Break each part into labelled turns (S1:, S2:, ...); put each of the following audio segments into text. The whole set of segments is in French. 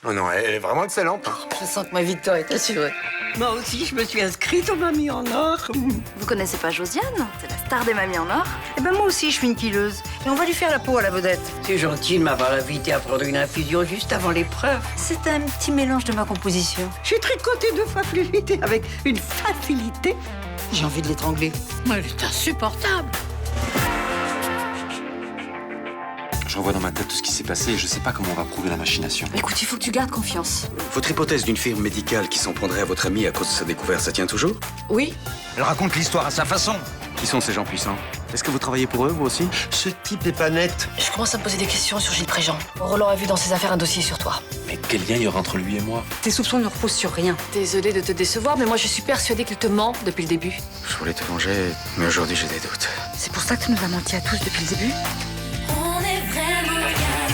S1: Oh non, elle est vraiment excellente.
S2: Je sens que ma victoire est assurée.
S3: Moi aussi, je me suis inscrite aux Mamies en Or.
S2: Vous connaissez pas Josiane? C'est la star des Mamies en Or.
S3: Eh ben moi aussi, je suis une killeuse. Et on va lui faire la peau à la vedette. C'est gentil de m'avoir invité à prendre une infusion juste avant l'épreuve. C'est un petit mélange de ma composition. J'ai tricoté 2 fois plus vite et avec une facilité. J'ai envie de l'étrangler.
S4: Elle est insupportable.
S5: Je revois dans ma tête tout ce qui s'est passé et je sais pas comment on va prouver la machination.
S2: Écoute, il faut que tu gardes confiance.
S6: Votre hypothèse d'une firme médicale qui s'en prendrait à votre ami à cause de sa découverte, ça tient toujours?
S2: Oui.
S7: Elle raconte l'histoire à sa façon.
S6: Qui sont ces gens puissants? Est-ce que vous travaillez pour eux, vous aussi?
S1: Ce type est pas net.
S2: Je commence à me poser des questions sur Gilles Préjean. Roland a vu dans ses affaires un dossier sur toi.
S5: Mais quel lien il y aura entre lui et moi?
S4: Tes soupçons ne reposent sur rien.
S2: Désolée de te décevoir, mais moi je suis persuadée qu'il te ment depuis le début.
S6: Je voulais te venger, mais aujourd'hui j'ai des doutes.
S4: C'est pour ça que tu nous as menti à tous depuis le début.
S8: On est vraiment bien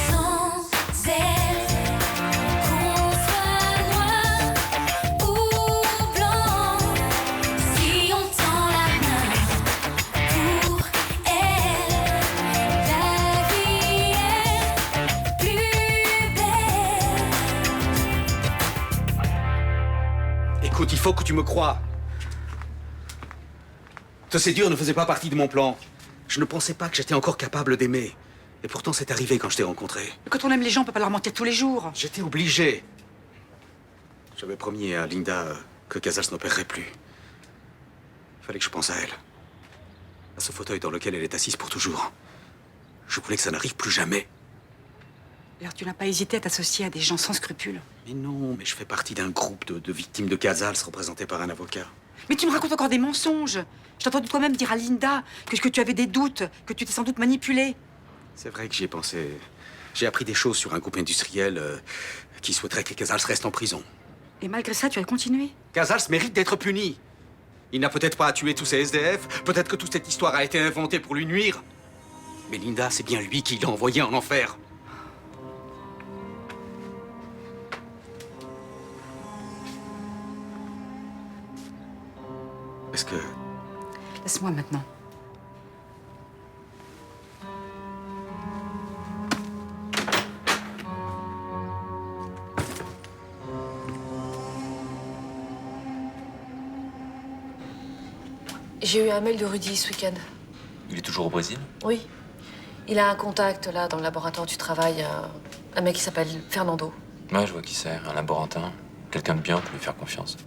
S8: sans elle. Qu'on soit noir ou blanc, si on tend la main pour elle, la vie est plus belle.
S6: Écoute, il faut que tu me crois. Ce séduire ne faisait pas partie de mon plan. Je ne pensais pas que j'étais encore capable d'aimer. Et pourtant, c'est arrivé quand je t'ai rencontré.
S4: Mais quand on aime les gens, on peut pas leur mentir tous les jours.
S6: J'étais obligé. J'avais promis à Linda que Casals n'opérerait plus. Il fallait que je pense à elle. À ce fauteuil dans lequel elle est assise pour toujours. Je voulais que ça n'arrive plus jamais.
S4: Alors tu n'as pas hésité à t'associer à des gens sans scrupules.
S6: Mais non, mais je fais partie d'un groupe de victimes de Casals représenté par un avocat.
S4: Mais tu me racontes encore des mensonges. Je t'ai entendu toi-même dire à Linda que tu avais des doutes, que tu t'es sans doute manipulée.
S6: C'est vrai que j'y ai pensé. J'ai appris des choses sur un groupe industriel qui souhaiterait que Casals reste en prison.
S4: Et malgré ça, tu as continué.
S6: Casals mérite d'être puni. Il n'a peut-être pas tué tous ces SDF, peut-être que toute cette histoire a été inventée pour lui nuire. Mais Linda, c'est bien lui qui l'a envoyé en enfer. Est-ce que...
S4: Laisse-moi maintenant.
S2: J'ai eu un mail de Rudy ce week-end.
S5: Il est toujours au Brésil?
S2: Oui. Il a un contact là dans le laboratoire du travail, un mec qui s'appelle Fernando.
S5: Ouais, je vois qui c'est, un laborantin. Quelqu'un de bien pour lui faire confiance.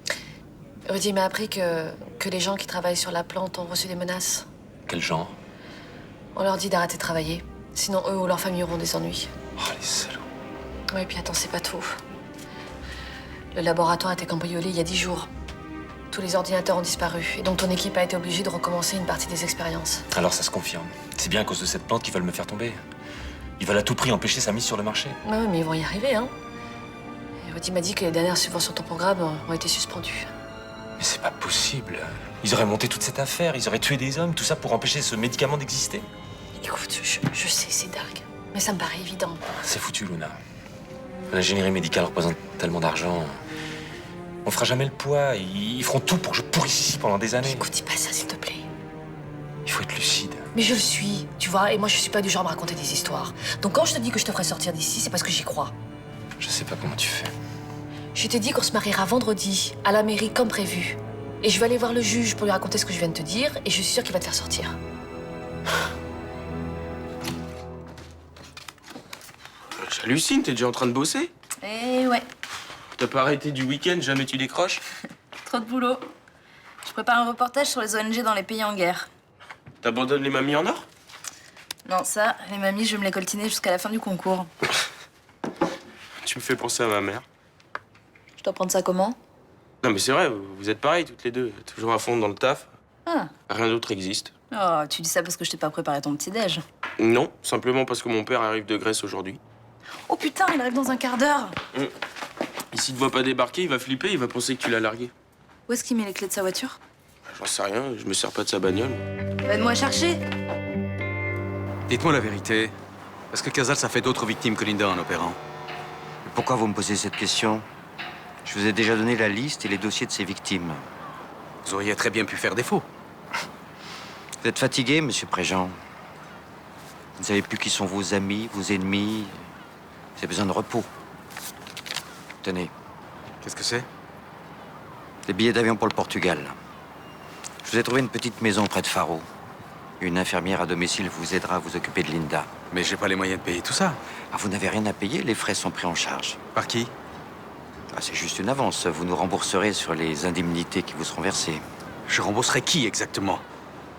S2: Rudy m'a appris que les gens qui travaillent sur la plante ont reçu des menaces.
S5: Quel genre?
S2: On leur dit d'arrêter de travailler. Sinon, eux ou leur famille auront des ennuis.
S5: Oh, les salauds.
S2: Oui, puis attends, c'est pas tout. Le laboratoire a été cambriolé il y a 10 jours. Tous les ordinateurs ont disparu. Et donc ton équipe a été obligée de recommencer une partie des expériences.
S5: Alors ça se confirme. C'est bien à cause de cette plante qu'ils veulent me faire tomber. Ils veulent à tout prix empêcher sa mise sur le marché.
S2: Ah oui, mais ils vont y arriver, hein. Et Rudy m'a dit que les dernières subventions de ton programme ont été suspendues.
S5: Mais c'est pas possible. Ils auraient monté toute cette affaire, ils auraient tué des hommes, tout ça pour empêcher ce médicament d'exister.
S2: Écoute, je sais, c'est dingue. Mais ça me paraît évident.
S5: C'est foutu, Luna. L'ingénierie médicale représente tellement d'argent. On fera jamais le poids. Ils feront tout pour que je pourrisse ici pendant des années.
S2: Écoute, dis pas ça, s'il te plaît.
S5: Il faut être lucide.
S2: Mais je le suis, tu vois, et moi je suis pas du genre à me raconter des histoires. Donc quand je te dis que je te ferai sortir d'ici, c'est parce que j'y crois.
S5: Je sais pas comment tu fais.
S2: Je t'ai dit qu'on se mariera vendredi, à la mairie, comme prévu. Et je vais aller voir le juge pour lui raconter ce que je viens de te dire, et je suis sûre qu'il va te faire sortir.
S9: J'hallucine, t'es déjà en train de bosser?
S10: Eh ouais,
S9: T'as pas arrêté du week-end, jamais tu décroches?
S10: trop de boulot. Je prépare un reportage sur les ONG dans les pays en guerre.
S9: T'abandonnes les mamies en or?
S10: Non, ça, les mamies, je vais me les coltiner jusqu'à la fin du concours.
S9: Tu me fais penser à ma mère.
S10: Je dois prendre ça comment?
S9: Non mais c'est vrai, vous êtes pareils toutes les deux, toujours à fond dans le taf.
S10: Ah.
S9: Rien d'autre existe.
S10: Oh, tu dis ça parce que je t'ai pas préparé ton petit-déj.
S9: Non, simplement parce que mon père arrive de Grèce aujourd'hui.
S10: Oh putain, il arrive dans un quart d'heure.
S9: Et s'il te voit pas débarquer, il va flipper, il va penser que tu l'as largué.
S10: Où est-ce qu'il met les clés de sa voiture?
S9: J'en sais rien, je me sers pas de sa bagnole.
S10: Va-moi chercher.
S6: Dites-moi la vérité. Est-ce que Casals a fait d'autres victimes que Linda en opérant?
S7: Pourquoi vous me posez cette question? Je vous ai déjà donné la liste et les dossiers de ces victimes.
S6: Vous auriez très bien pu faire défaut.
S7: Vous êtes fatigué, monsieur Préjean. Vous ne savez plus qui sont vos amis, vos ennemis. Vous avez besoin de repos. Tenez,
S6: Qu'est-ce que c'est?
S7: des billets d'avion pour le Portugal. Je vous ai trouvé une petite maison près de Faro. Une infirmière à domicile vous aidera à vous occuper de Linda.
S6: Mais j'ai pas les moyens de payer tout ça.
S7: Ah, vous n'avez rien à payer, les frais sont pris en charge.
S6: Par qui?
S7: Ah, c'est juste une avance. Vous nous rembourserez sur les indemnités qui vous seront versées.
S6: Je rembourserai qui exactement?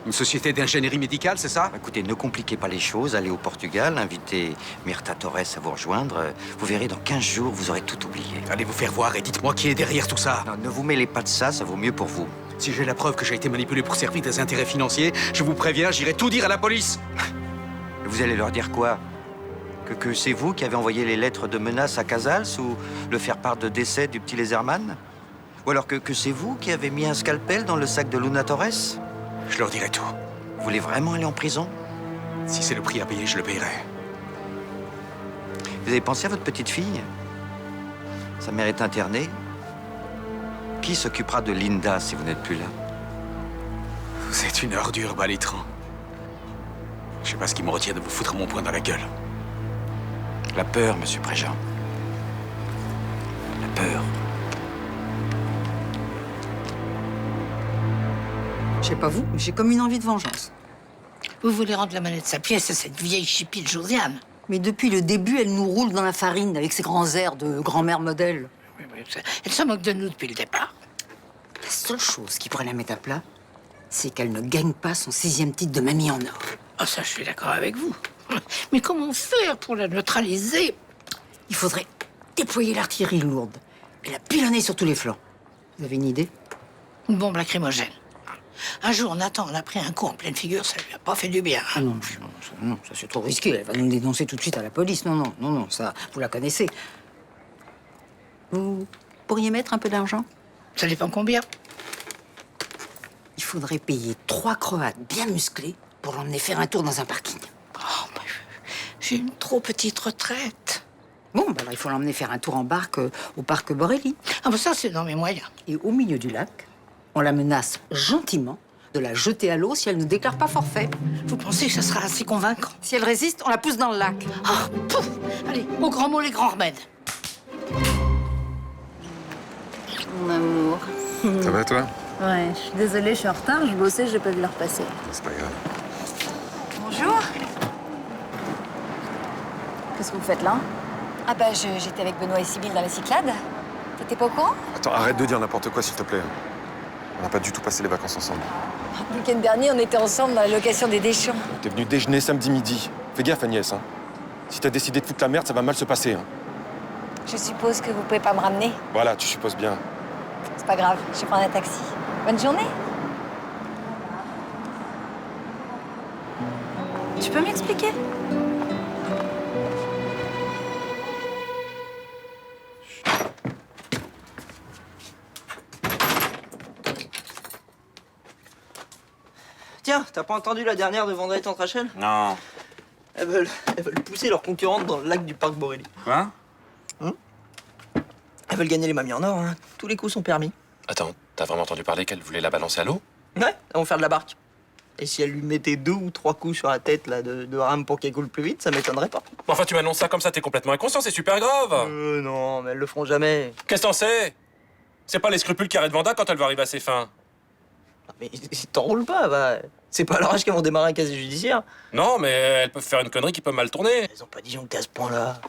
S6: Une société d'ingénierie médicale, c'est ça?
S7: Écoutez, ne compliquez pas les choses. Allez au Portugal, invitez Myrta Torres à vous rejoindre. Vous verrez, dans 15 jours, vous aurez tout oublié.
S6: Allez vous faire voir et dites-moi qui est derrière tout ça.
S7: Non, ne vous mêlez pas de ça, ça vaut mieux pour vous.
S6: Si j'ai la preuve que j'ai été manipulé pour servir des intérêts financiers, je vous préviens, j'irai tout dire à la police.
S7: Et vous allez leur dire quoi? Que c'est vous qui avez envoyé les lettres de menace à Casals ou le faire-part de décès du petit Laserman? Ou alors que c'est vous qui avez mis un scalpel dans le sac de Luna Torres?
S6: Je leur dirai tout.
S7: Vous voulez vraiment aller en prison?
S6: Si c'est le prix à payer, je le payerai.
S7: Vous avez pensé à votre petite fille? Sa mère est internée. Qui s'occupera de Linda si vous n'êtes plus là?
S6: Vous êtes une ordure, Balitran. Je sais pas ce qui me retient de vous foutre mon poing dans la gueule.
S7: La peur, monsieur Préjean. La peur.
S3: Je sais pas vous, mais j'ai comme une envie de vengeance.
S11: Vous voulez rendre la monnaie de sa pièce à cette vieille chipie de Josiane?
S3: Mais depuis le début, elle nous roule dans la farine avec ses grands airs de grand-mère modèle.
S11: Elle se moque de nous depuis le départ.
S3: La seule chose qui pourrait la mettre à plat, c'est qu'elle ne gagne pas son 6e titre de mamie en or.
S11: Ah, ça, je suis d'accord avec vous. Mais comment faire pour la neutraliser?
S3: Il faudrait déployer l'artillerie lourde et la pilonner sur tous les flancs. Vous avez une idée?
S11: Une bombe lacrymogène. Un jour, Nathan en a pris un coup en pleine figure, ça lui a pas fait du bien.
S3: Ah non, ça c'est trop risqué. Elle va nous dénoncer tout de suite à la police. Non, ça, vous la connaissez. Vous pourriez mettre un peu d'argent?
S11: Ça dépend combien?
S3: Il faudrait payer 3 Croates bien musclés pour l'emmener faire un tour dans un parking.
S11: Oh, j'ai une trop petite retraite.
S3: Bon, bah alors il faut l'emmener faire un tour en barque au parc Borelli.
S11: Ah, bah ça, c'est dans mes moyens.
S3: Et au milieu du lac, on la menace gentiment de la jeter à l'eau si elle ne déclare pas forfait.
S11: Vous pensez que ça sera assez convaincant?
S3: Si elle résiste, on la pousse dans le lac.
S11: Ah, pouf! Allez, au grand mot, les grands remèdes.
S10: Mon amour.
S1: Ça va, toi?
S10: Ouais, je suis désolée, je suis en retard, je bossais, j'ai pas vu leur passer.
S1: C'est pas grave.
S2: Bonjour.
S10: Qu'est-ce que vous faites là?
S2: Ah bah j'étais avec Benoît et Sybille dans les Cyclades. T'étais pas au courant?
S1: Attends, arrête de dire n'importe quoi, s'il te plaît. On n'a pas du tout passé les vacances ensemble.
S2: Le week-end dernier, on était ensemble dans la location des Deschamps.
S1: T'es venu déjeuner samedi midi. Fais gaffe, Agnès, hein. Si t'as décidé de foutre la merde, ça va mal se passer, hein.
S2: Je suppose que vous pouvez pas me ramener.
S1: Voilà, tu supposes bien.
S2: C'est pas grave, je vais prendre un taxi. Bonne journée. Tu peux m'expliquer?
S12: Tiens, t'as pas entendu la dernière de Vendredi entre Rachel?
S9: Non.
S12: Elles veulent pousser leurs concurrentes dans le lac du parc Borelli.
S9: Quoi?
S12: Elles veulent gagner les mamies en or, hein. Tous les coups sont permis.
S5: Attends, t'as vraiment entendu parler qu'elle voulait la balancer à l'eau?
S12: Ouais, elles vont faire de la barque. Et si elle lui mettait 2 ou 3 coups sur la tête là, de rame pour qu'elle coule plus vite, ça m'étonnerait pas.
S5: Enfin, tu m'annonces ça comme ça, t'es complètement inconscient, c'est super grave!
S12: Non, mais elles le feront jamais.
S5: Qu'est-ce que t'en sais? C'est pas les scrupules qui arrêtent Vanda quand elle va arriver à ses fins.
S12: Mais t'enroules pas, bah. C'est pas à leur âge qu'elles vont démarrer un casier judiciaire.
S5: Non, mais elles peuvent faire une connerie qui peut mal tourner.
S12: Elles ont pas dit à ce point-là.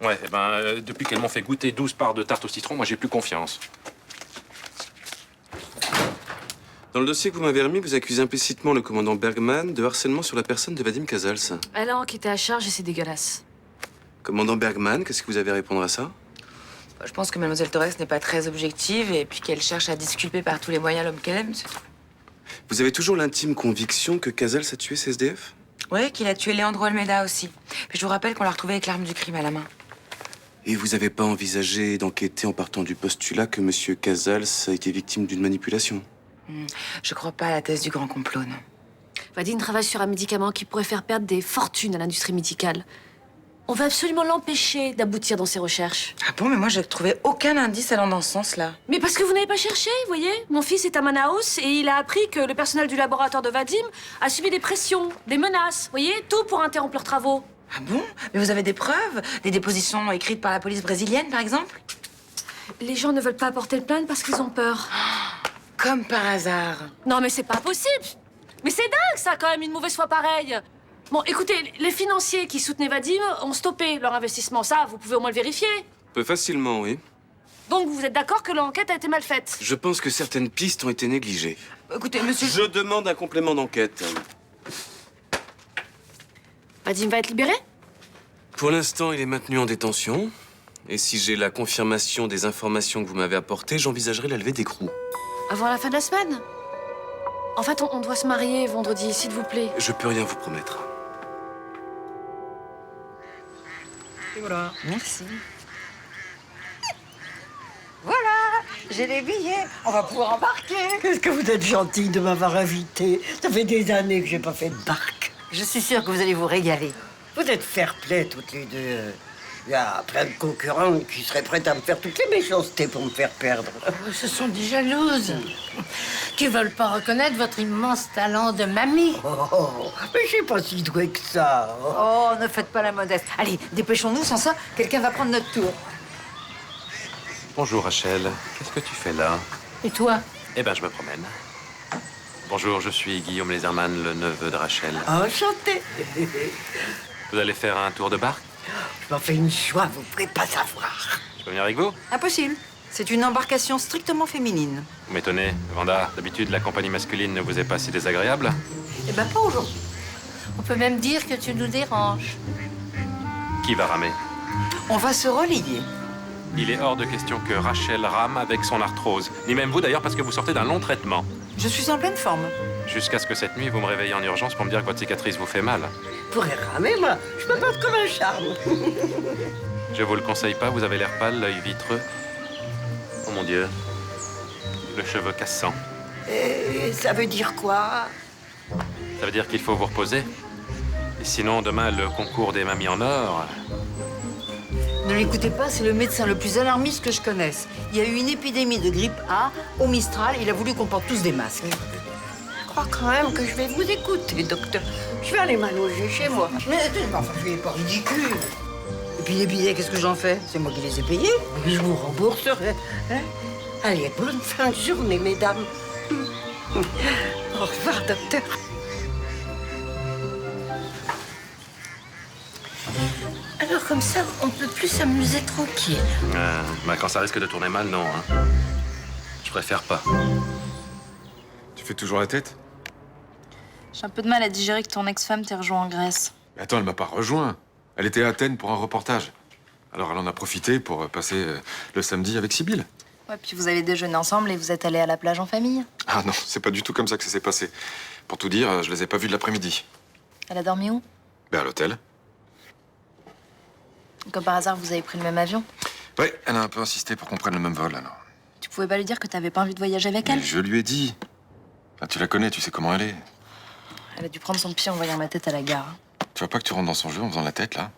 S5: Ouais, eh ben, depuis qu'elles m'ont fait goûter 12 parts de tarte au citron, moi j'ai plus confiance.
S9: Dans le dossier que vous m'avez remis, vous accusez implicitement le commandant Bergman de harcèlement sur la personne de Vadim Casals.
S2: Elle a enquêté à charge et c'est dégueulasse.
S9: Commandant Bergman, qu'est-ce que vous avez à répondre à ça?
S13: Je pense que Mademoiselle Torres n'est pas très objective et puis qu'elle cherche à disculper par tous les moyens l'homme qu'elle aime, c'est tout.
S9: Vous avez toujours l'intime conviction que Casals a tué ces SDF?
S13: Ouais, qu'il a tué Leandro Almeida aussi. Puis je vous rappelle qu'on l'a retrouvé avec l'arme du crime à la main.
S9: Et vous n'avez pas envisagé d'enquêter en partant du postulat que Monsieur Casals a été victime d'une manipulation?
S13: Je crois pas à la thèse du grand complot, non.
S2: Vadim travaille sur un médicament qui pourrait faire perdre des fortunes à l'industrie médicale. On va absolument l'empêcher d'aboutir dans ses recherches.
S13: Ah bon, mais moi, j'ai trouvé aucun indice allant dans ce sens-là.
S2: Mais parce que vous n'avez pas cherché, vous voyez. Mon fils est à Manaus et il a appris que le personnel du laboratoire de Vadim a subi des pressions, des menaces, vous voyez, tout pour interrompre leurs travaux.
S13: Ah bon? Mais vous avez des preuves? Des dépositions écrites par la police brésilienne, par exemple?
S2: Les gens ne veulent pas porter plainte parce qu'ils ont peur.
S13: Comme par hasard.
S2: Non, mais c'est pas possible. Mais c'est dingue, ça, quand même, une mauvaise foi pareille. Bon, écoutez, les financiers qui soutenaient Vadim ont stoppé leur investissement. Ça, vous pouvez au moins le vérifier.
S9: Peu facilement, oui.
S2: Donc, vous êtes d'accord que l'enquête a été mal faite?
S9: Je pense que certaines pistes ont été négligées.
S13: Écoutez, monsieur...
S9: Je demande un complément d'enquête.
S2: Vadim va être libéré?
S9: Pour l'instant, il est maintenu en détention. Et si j'ai la confirmation des informations que vous m'avez apportées, j'envisagerai la levée d'écrou.
S2: Avant la fin de la semaine? En fait, on doit se marier vendredi, s'il vous plaît.
S9: Je peux rien vous promettre.
S3: Et voilà.
S13: Merci.
S3: Voilà, j'ai les billets. On va pouvoir embarquer. Qu'est-ce que vous êtes gentil de m'avoir invité. Ça fait des années que j'ai pas fait de barque. Je suis sûre que vous allez vous régaler. Vous êtes fair-play toutes les deux. Il y a plein de concurrents qui seraient prêts à me faire toutes les méchancetés pour me faire perdre.
S11: Ce sont des jalouses qui veulent pas reconnaître votre immense talent de mamie.
S3: Oh, mais je suis pas si douée que ça.
S4: Oh, ne faites pas la modeste. Allez, dépêchons-nous, sans ça, quelqu'un va prendre notre tour.
S5: Bonjour Rachel, qu'est-ce que tu fais là?
S11: Et toi?
S5: Eh ben, je me promène. Bonjour, je suis Guillaume Leserman, le neveu de Rachel.
S3: Enchanté.
S5: Vous allez faire un tour de barque?
S3: Je m'en fais une joie, vous pouvez pas savoir.
S5: Je peux venir avec vous?
S4: Impossible. C'est une embarcation strictement féminine.
S5: Vous m'étonnez, Vanda. D'habitude, la compagnie masculine ne vous est pas si désagréable.
S11: Eh ben, pas aujourd'hui. On peut même dire que tu nous déranges.
S5: Qui va ramer?
S4: On va se relier.
S5: Il est hors de question que Rachel rame avec son arthrose. Ni même vous d'ailleurs, parce que vous sortez d'un long traitement.
S4: Je suis en pleine forme.
S5: Jusqu'à ce que cette nuit, vous me réveillez en urgence pour me dire que votre cicatrice vous fait mal.
S3: Je pourrais ramer, moi. Je me porte comme un charme.
S5: Je vous le conseille pas, vous avez l'air pâle, l'œil vitreux. Oh mon Dieu. Le cheveu cassant.
S3: Et ça veut dire quoi?
S5: Ça veut dire qu'il faut vous reposer. Et sinon, demain, le concours des mamies en or...
S4: Ne l'écoutez pas, c'est le médecin le plus alarmiste que je connaisse. Il y a eu une épidémie de grippe A au Mistral. Il a voulu qu'on porte tous des masques.
S3: Je crois quand même que je vais vous écouter, docteur. Je vais aller m'allonger chez moi.
S4: Mais enfin, je suis pas ridicule. Et puis les billets, qu'est-ce que j'en fais? C'est moi qui les ai payés.
S3: Je vous rembourserai. Hein? Allez, bonne fin de journée, mesdames. Au revoir, docteur.
S11: Alors comme ça, on peut plus s'amuser tranquille.
S5: Quand ça risque de tourner mal, non. Hein. Je préfère pas.
S1: Tu fais toujours la tête?
S10: J'ai un peu de mal à digérer que ton ex-femme t'ait rejoint en Grèce.
S1: Mais attends, elle m'a pas rejoint. Elle était à Athènes pour un reportage. Alors elle en a profité pour passer le samedi avec Sibylle.
S10: Ouais, puis vous avez déjeuné ensemble et vous êtes allés à la plage en famille.
S1: Ah non, c'est pas du tout comme ça que ça s'est passé. Pour tout dire, je les ai pas vus de l'après-midi.
S10: Elle a dormi où?
S1: Ben à l'hôtel.
S10: Comme par hasard, vous avez pris le même avion.
S1: Ouais, elle a un peu insisté pour qu'on prenne le même vol, alors.
S10: Tu pouvais pas lui dire que t'avais pas envie de voyager avec
S1: Mais
S10: elle?
S1: je lui ai dit. Ah, tu la connais, tu sais comment elle est.
S10: Elle a dû prendre son pied en voyant ma tête à la gare.
S1: Tu vois pas que tu rentres dans son jeu en faisant la tête, là?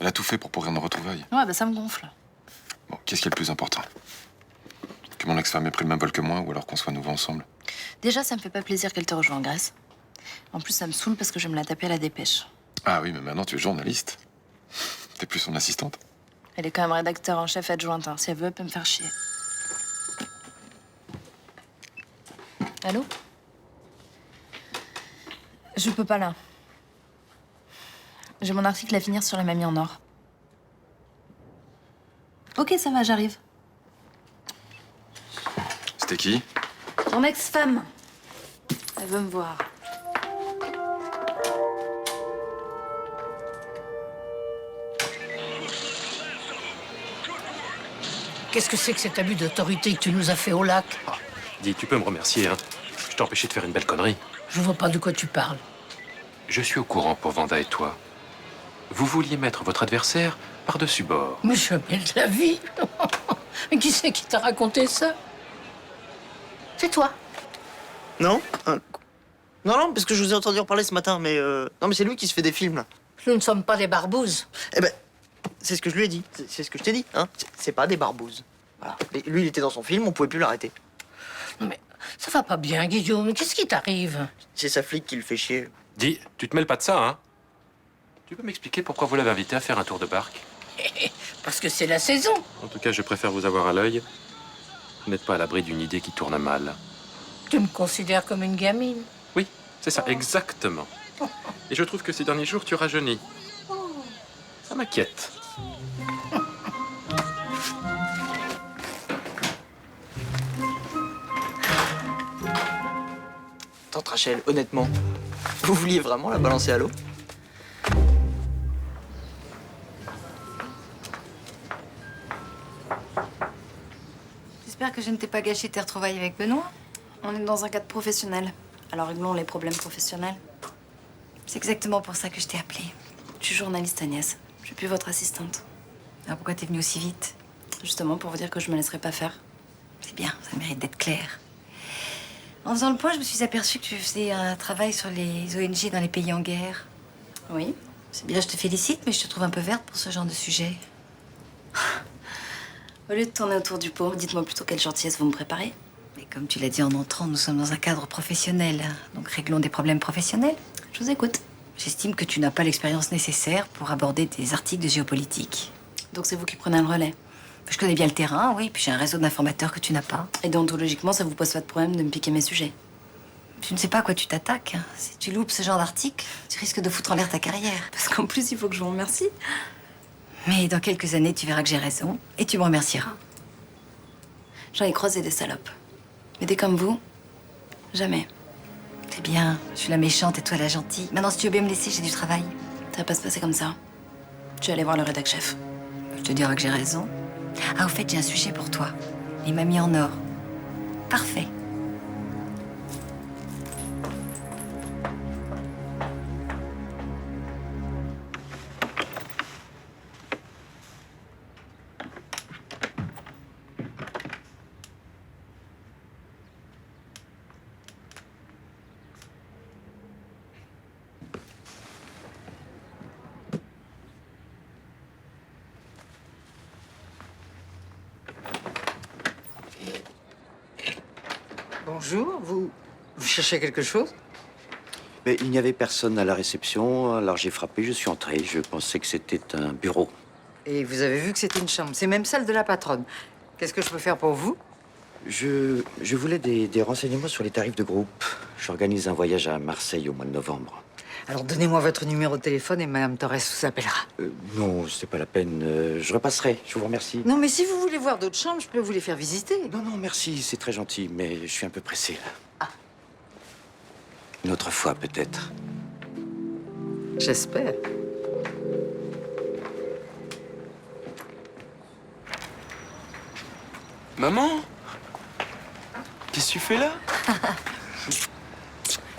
S1: Elle a tout fait pour pourrir nos retrouvailles.
S10: Ouais, bah ça me gonfle.
S1: Bon, qu'est-ce qui est le plus important? Que mon ex-femme ait pris le même vol que moi, ou alors qu'on soit nouveau ensemble?
S10: Déjà, ça me fait pas plaisir qu'elle te rejoigne en Grèce. En plus, ça me saoule parce que je vais me la taper à la dépêche.
S1: Ah oui, mais maintenant tu es journaliste. T'es plus son assistante.
S10: Elle est quand même rédacteur en chef adjointe. Hein. Si elle veut, elle peut me faire chier. Allô? Je peux pas là. J'ai mon article à finir sur la mamie en or. Ok, ça va, j'arrive.
S1: C'était qui?
S10: Ton ex-femme. Elle veut me voir.
S11: Qu'est-ce que c'est que cet abus d'autorité que tu nous as fait au lac?
S5: Dis, tu peux me remercier, hein. Je t'ai empêché de faire une belle connerie.
S11: Je vois pas de quoi tu parles.
S5: Je suis au courant pour Vanda et toi. Vous vouliez mettre votre adversaire par-dessus bord.
S11: Mais jamais de la vie. Mais qui c'est qui t'a raconté ça? C'est toi.
S12: Non non, parce que je vous ai entendu en parler ce matin, mais... Non, mais c'est lui qui se fait des films, là.
S11: Nous ne sommes pas des barbouzes.
S12: Eh ben, c'est ce que je lui ai dit. C'est ce que je t'ai dit, hein. C'est pas des barbouzes. Voilà. Et lui, il était dans son film, on pouvait plus l'arrêter.
S11: Mais ça va pas bien, Guillaume. Qu'est-ce qui t'arrive?
S12: C'est sa flic qui le fait chier.
S5: Dis, tu te mêles pas de ça, hein?
S14: Tu peux m'expliquer pourquoi vous l'avez invité à faire un tour de barque?
S11: Parce que c'est la saison.
S14: En tout cas, je préfère vous avoir à l'œil. Vous n'êtes pas à l'abri d'une idée qui tourne mal.
S11: Tu me considères comme une gamine.
S14: Oui, c'est ça, exactement. Et je trouve que ces derniers jours, tu rajeunis. Ça m'inquiète.
S12: Tante Rachel, honnêtement, vous vouliez vraiment la balancer à l'eau?
S10: J'espère que je ne t'ai pas gâché tes retrouvailles avec Benoît. On est dans un cadre professionnel. Alors réglons les problèmes professionnels. C'est exactement pour ça que je t'ai appelée. Je suis journaliste, Agnès. Je suis plus votre assistante. Alors pourquoi t'es venue aussi vite? Justement pour vous dire que je me laisserai pas faire. C'est bien, ça mérite d'être clair. En faisant le point, je me suis aperçue que tu faisais un travail sur les ONG dans les pays en guerre. Oui, c'est bien, je te félicite, mais je te trouve un peu verte pour ce genre de sujet. Au lieu de tourner autour du pot, dites-moi plutôt quelle gentillesse vous me préparez. Mais comme tu l'as dit en entrant, nous sommes dans un cadre professionnel. Donc réglons des problèmes professionnels. Je vous écoute. J'estime que tu n'as pas l'expérience nécessaire pour aborder des articles de géopolitique. Donc c'est vous qui prenez le relais? Je connais bien le terrain, oui, puis j'ai un réseau d'informateurs que tu n'as pas. Et déontologiquement, ça vous pose pas de problème de me piquer mes sujets? Tu ne sais pas à quoi tu t'attaques. Si tu loupes ce genre d'article, tu risques de foutre en l'air ta carrière. Parce qu'en plus, il faut que je vous remercie. Mais dans quelques années, tu verras que j'ai raison et tu me remercieras. J'en ai croisé des salopes. Mais des comme vous, jamais. C'est bien, je suis la méchante et toi la gentille. Maintenant, si tu veux bien me laisser, j'ai du travail. Ça va pas se passer comme ça. Je vais aller voir le rédac chef. Je te dirai que j'ai raison. Ah, au fait, j'ai un sujet pour toi. Les mamies en or. Parfait.
S4: Bonjour, vous cherchez quelque chose?
S7: Mais il n'y avait personne à la réception, alors j'ai frappé, je suis entré. Je pensais que c'était un bureau.
S4: Et vous avez vu que c'était une chambre. C'est même celle de la patronne. Qu'est-ce que je peux faire pour vous?
S7: Je voulais des renseignements sur les tarifs de groupe. J'organise un voyage à Marseille au mois de novembre.
S4: Alors donnez-moi votre numéro de téléphone et Madame Torres vous appellera.
S7: Non, c'est pas la peine. Je repasserai, je vous remercie.
S4: Non, mais si vous voulez voir d'autres chambres, je peux vous les faire visiter.
S7: Non, merci, c'est très gentil, mais je suis un peu pressé, là. Ah. Une autre fois, peut-être.
S4: J'espère.
S9: Maman? Qu'est-ce que tu fais là?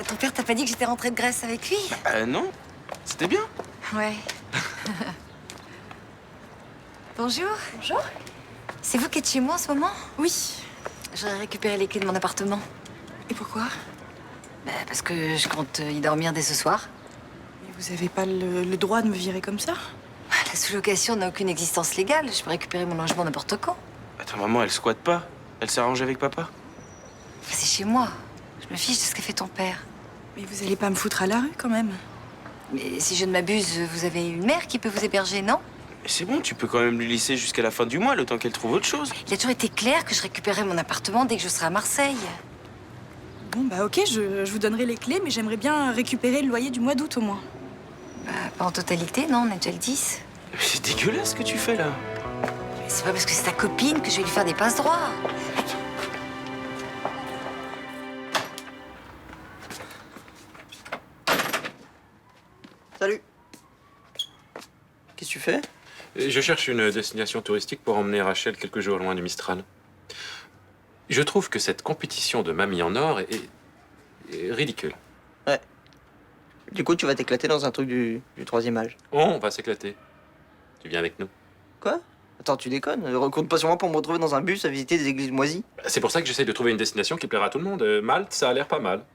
S10: Ton père t'a pas dit que j'étais rentrée de Grèce avec lui?
S9: Non. C'était bien.
S10: Ouais. Bonjour. Bonjour. C'est vous qui êtes chez moi en ce moment? Oui. J'aurais récupéré les clés de mon appartement. Et pourquoi? Parce que je compte y dormir dès ce soir.
S15: Mais vous avez pas le droit de me virer comme ça?
S10: La sous-location n'a aucune existence légale. Je peux récupérer mon logement n'importe quand.
S9: Attends, maman, elle squatte pas. Elle s'est arrangée avec papa.
S10: C'est chez moi. Je me fiche de ce qu'a fait ton père.
S15: Mais vous allez pas me foutre à la rue quand même?
S10: Mais si je ne m'abuse, vous avez une mère qui peut vous héberger, non?
S9: Mais c'est bon, tu peux quand même lui laisser jusqu'à la fin du mois, le temps qu'elle trouve autre chose.
S10: Il a toujours été clair que je récupérerais mon appartement dès que je serai à Marseille.
S15: Bon, bah ok, je vous donnerai les clés, mais j'aimerais bien récupérer le loyer du mois d'août au moins.
S10: Pas en totalité, non, on est déjà le 10.
S9: Mais c'est dégueulasse ce que tu fais là.
S10: Mais c'est pas parce que c'est ta copine que je vais lui faire des passe-droits.
S12: Salut. Qu'est-ce que tu fais?
S14: Je cherche une destination touristique pour emmener Rachel quelques jours loin du Mistral. Je trouve que cette compétition de mamie en or est ridicule.
S12: Ouais. Du coup, tu vas t'éclater dans un truc du troisième âge.
S14: Oh, on va s'éclater. Tu viens avec nous.
S12: Quoi? Attends, tu déconnes? Compte pas sur moi pour me retrouver dans un bus à visiter des églises moisies?
S14: C'est pour ça que j'essaye de trouver une destination qui plaira à tout le monde. Malte, ça a l'air pas mal.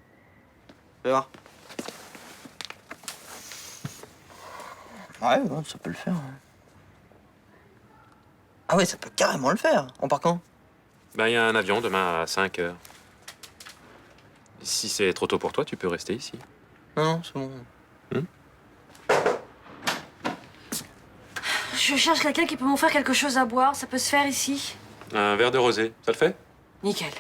S12: Fais voir. Ouais, ça peut le faire. Ah ouais, ça peut carrément le faire. On part quand?
S14: Ben, il y a un avion demain à 5 heures. Si c'est trop tôt pour toi, tu peux rester ici.
S12: Non, c'est bon.
S2: Je cherche quelqu'un qui peut m'offrir quelque chose à boire. Ça peut se faire ici?
S14: Un verre de rosé, ça le fait?
S2: Nickel.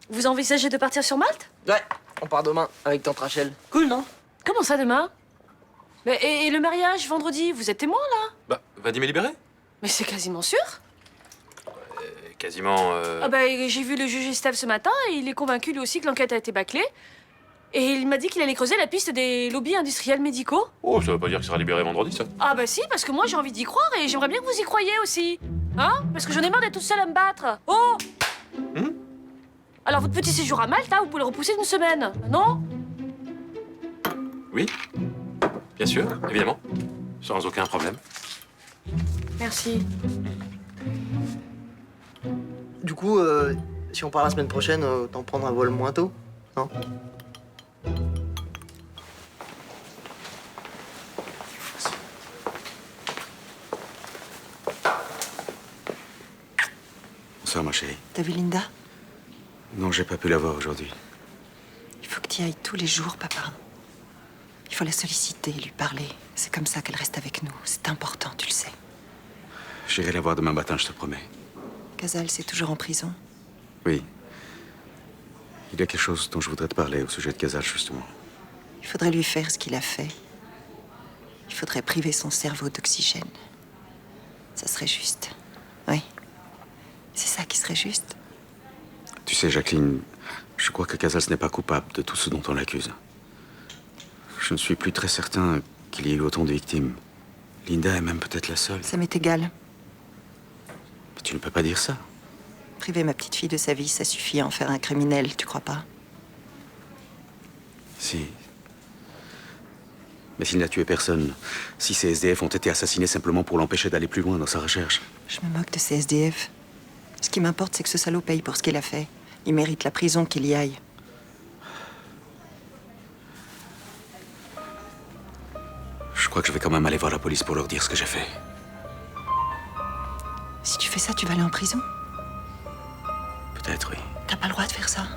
S2: Vous envisagez de partir sur Malte?
S12: Ouais, on part demain avec tante Rachel. Cool, non?
S2: Comment ça, demain? Mais, et le mariage, vendredi? Vous êtes témoin, là?
S14: Bah, Vadim est libéré?
S2: Mais c'est quasiment sûr.
S14: Quasiment.
S2: Ah bah, j'ai vu le juge Estève ce matin et il est convaincu lui aussi que l'enquête a été bâclée. Et il m'a dit qu'il allait creuser la piste des lobbies industriels médicaux.
S14: Oh, ça veut pas dire qu'il sera libéré vendredi, ça.
S2: Ah bah si, parce que moi j'ai envie d'y croire et j'aimerais bien que vous y croyiez aussi. Hein? Parce que j'en ai marre d'être toute seule à me battre. Oh! Alors votre petit séjour à Malte, hein, vous pouvez le repousser d'une semaine, non?
S14: Oui, bien sûr, évidemment. Sans aucun problème.
S2: Merci.
S12: Du coup, si on part la semaine prochaine, autant prendre un vol moins tôt, non?
S6: Bonsoir, ma chérie.
S16: T'as vu Linda?
S6: Non, j'ai pas pu la voir aujourd'hui.
S16: Il faut que tu y ailles tous les jours, papa. Il faut la solliciter, lui parler. C'est comme ça qu'elle reste avec nous. C'est important, tu le sais.
S6: J'irai la voir demain matin, je te promets.
S16: Casal, c'est toujours en prison.
S6: Oui. Il y a quelque chose dont je voudrais te parler au sujet de Casal, justement.
S16: Il faudrait lui faire ce qu'il a fait. Il faudrait priver son cerveau d'oxygène. Ça serait juste. Oui. C'est ça qui serait juste.
S6: Tu sais, Jacqueline, je crois que Casals n'est pas coupable de tout ce dont on l'accuse. Je ne suis plus très certain qu'il y ait eu autant de victimes. Linda est même peut-être la seule.
S16: Ça m'est égal.
S6: Mais tu ne peux pas dire ça.
S16: Priver ma petite fille de sa vie, ça suffit à en faire un criminel, tu crois pas?
S6: Si. Mais s'il n'a tué personne, si ces SDF ont été assassinés simplement pour l'empêcher d'aller plus loin dans sa recherche.
S16: Je me moque de ces SDF. Ce qui m'importe, c'est que ce salaud paye pour ce qu'il a fait. Il mérite la prison, qu'il y aille.
S6: Je crois que je vais quand même aller voir la police pour leur dire ce que j'ai fait.
S16: Si tu fais ça, tu vas aller en prison?
S6: Peut-être, oui.
S16: T'as pas le droit de faire ça.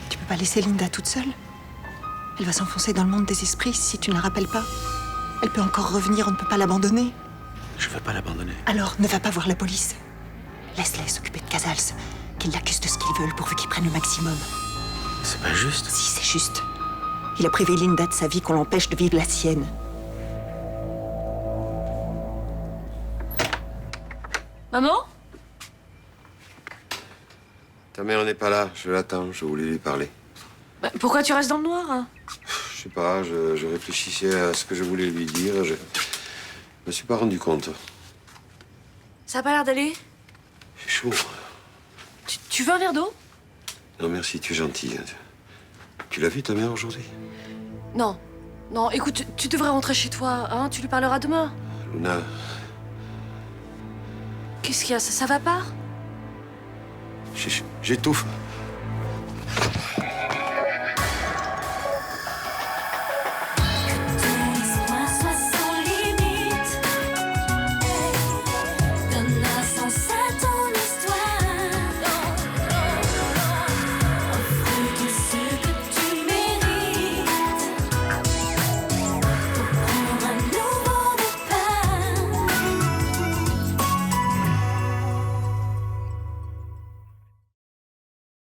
S16: Tu peux pas laisser Linda toute seule. Elle va s'enfoncer dans le monde des esprits si tu ne la rappelles pas. Elle peut encore revenir, on ne peut pas l'abandonner.
S6: Je veux pas l'abandonner.
S16: Alors, ne va pas voir la police. Laisse-les s'occuper de Casals. Qu'ils l'accusent de ce qu'ils veulent pourvu qu'ils prennent le maximum.
S6: C'est pas juste.
S16: Si, c'est juste. Il a privé Linda de sa vie qu'on l'empêche de vivre la sienne.
S2: Maman?
S17: Ta mère n'est pas là, je l'attends, je voulais lui parler.
S2: Bah, pourquoi tu restes dans le noir, hein?
S17: Je sais pas, je réfléchissais à ce que je voulais lui dire, je me suis pas rendu compte.
S2: Ça a pas l'air d'aller?
S17: C'est chaud.
S2: Tu veux un verre d'eau?
S17: Non merci, tu es gentil. Tu l'as vu ta mère aujourd'hui?
S2: Non. Non, écoute, tu devrais rentrer chez toi, hein? Tu lui parleras demain.
S17: Luna,
S2: Qu'est-ce qu'il y a? Ça va pas?
S17: j'étouffe.